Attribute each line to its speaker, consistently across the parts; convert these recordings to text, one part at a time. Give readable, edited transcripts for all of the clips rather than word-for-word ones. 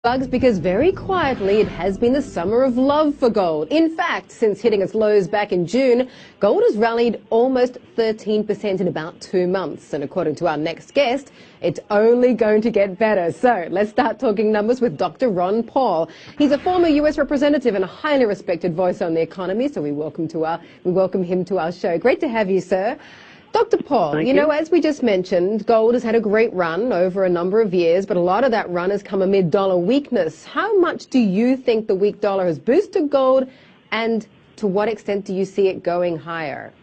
Speaker 1: Bugs, because very quietly it has been the summer of love for gold. In fact, since hitting its lows back in June, gold has rallied almost 13% in about 2 months. And according to our next guest, it's only going to get better. So let's start talking numbers with Dr. Ron Paul. He's a former U.S. representative and a highly respected voice on the economy. So we welcome him to our show. Great to have you, sir. Dr. Paul, you know, as we just mentioned, gold has had a great run over a number of years, but a lot of that run has come amid dollar weakness. How much do you think the weak dollar has boosted gold, and to what extent do you see it going higher?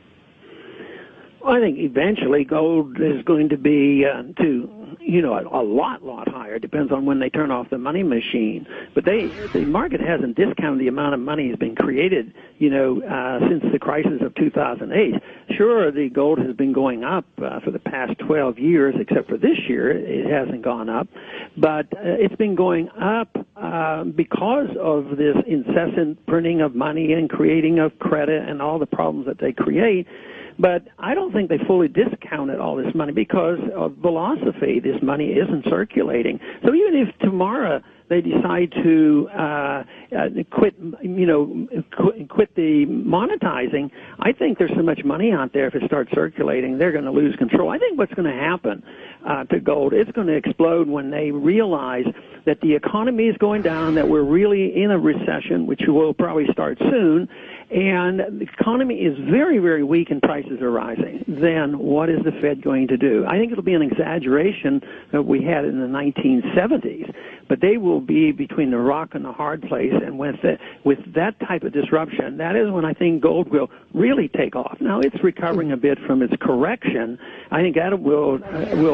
Speaker 2: Well, I think eventually gold is going to be a lot higher. Depends on when they turn off the money machine. But the market hasn't discounted the amount of money that's been created, since the crisis of 2008. Sure, the gold has been going up for the past 12 years, except for this year, it hasn't gone up. But it's been going up because of this incessant printing of money and creating of credit and all the problems that they create. But I don't think they fully discounted all this money because of philosophy. This money isn't circulating. So even if tomorrow they decide to quit the monetizing, I think there's so much money out there, if it starts circulating, they're going to lose control. I think what's going to happen to gold, it's going to explode when they realize that the economy is going down, that we're really in a recession, which will probably start soon, and the economy is very, very weak and prices are rising. Then what is the Fed going to do? I think it'll be an exaggeration that we had in the 1970s, but they will be between the rock and the hard place, and with that type of disruption, that is when I think gold will really take off. Now, it's recovering a bit from its correction. I think that will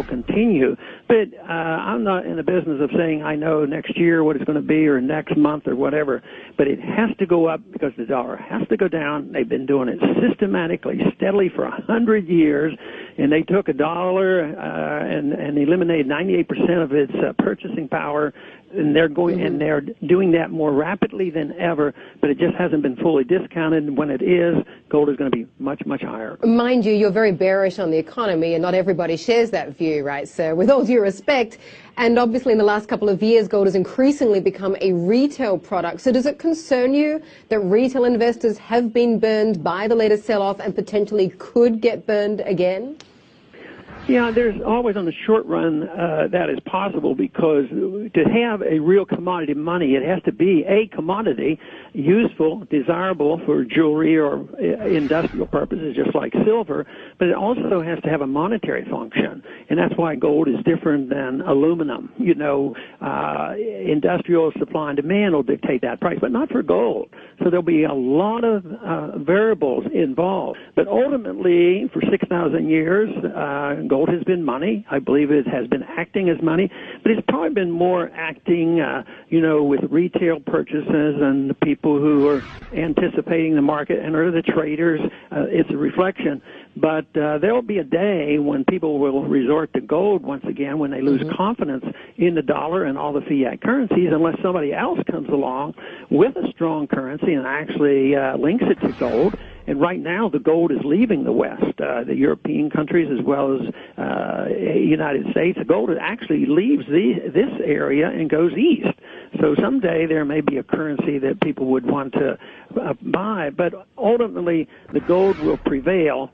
Speaker 2: continue, but I'm not in the business of saying I know next year what it's going to be or next month or whatever, but it has to go up because the dollar has to go down. They've been doing it systematically, steadily for 100 years, and they took a dollar and eliminated 98% of its purchasing power, and they're doing that more rapidly than ever, but it just hasn't been fully discounted. And when it is, gold is going to be much, much higher. Mind you,
Speaker 1: you're very bearish on the economy, and not everybody shares that view, right? So with all due respect, and obviously in the last couple of years, gold has increasingly become a retail product. So does it concern you that retail investors have been burned by the latest sell-off and potentially could get burned again?
Speaker 2: Yeah, there's always on the short run that is possible, because to have a real commodity money, it has to be a commodity, useful, desirable for jewelry or industrial purposes, just like silver, but it also has to have a monetary function, and that's why gold is different than aluminum. Industrial supply and demand will dictate that price, but not for gold. So there'll be a lot of variables involved. But ultimately, for 6,000 years, gold has been money. I believe it has been acting as money, but it's probably been more acting, with retail purchases and the people who are anticipating the market and are the traders. It's a reflection. But there will be a day when people will resort to gold once again, when they lose confidence in the dollar and all the fiat currencies, unless somebody else comes along with a strong currency and actually links it to gold. And right now, the gold is leaving the West, the European countries as well as United States. The gold actually leaves this area and goes east. So someday there may be a currency that people would want to buy, but ultimately the gold will prevail.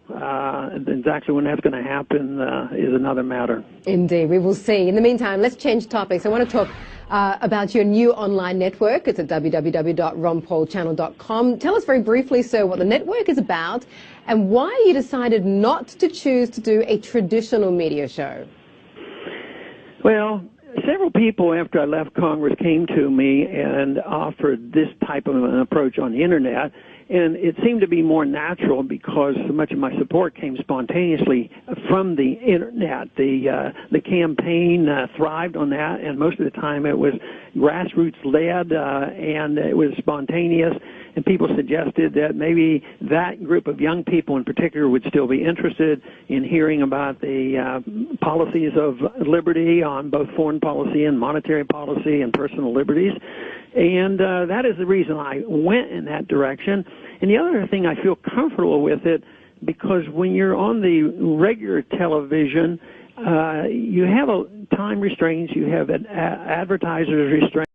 Speaker 2: Exactly when that's going to happen is another matter.
Speaker 1: Indeed, we will see. In the meantime, let's change topics. I want to talk about your new online network. It's at www.ronpaulchannel.com. Tell us very briefly, sir, what the network is about and why you decided not to choose to do a traditional media show.
Speaker 2: Well, several people after I left Congress came to me and offered this type of an approach on the Internet, and it seemed to be more natural because so much of my support came spontaneously from the Internet. The campaign thrived on that, and most of the time it was grassroots-led, and it was spontaneous, and people suggested that maybe that group of young people in particular would still be interested in hearing about the policies of liberty on both foreign policy and monetary policy and personal liberties. And that is the reason I went in that direction. And the other thing, I feel comfortable with it because when you're on the regular television, you have time restraints, you have advertisers restraints.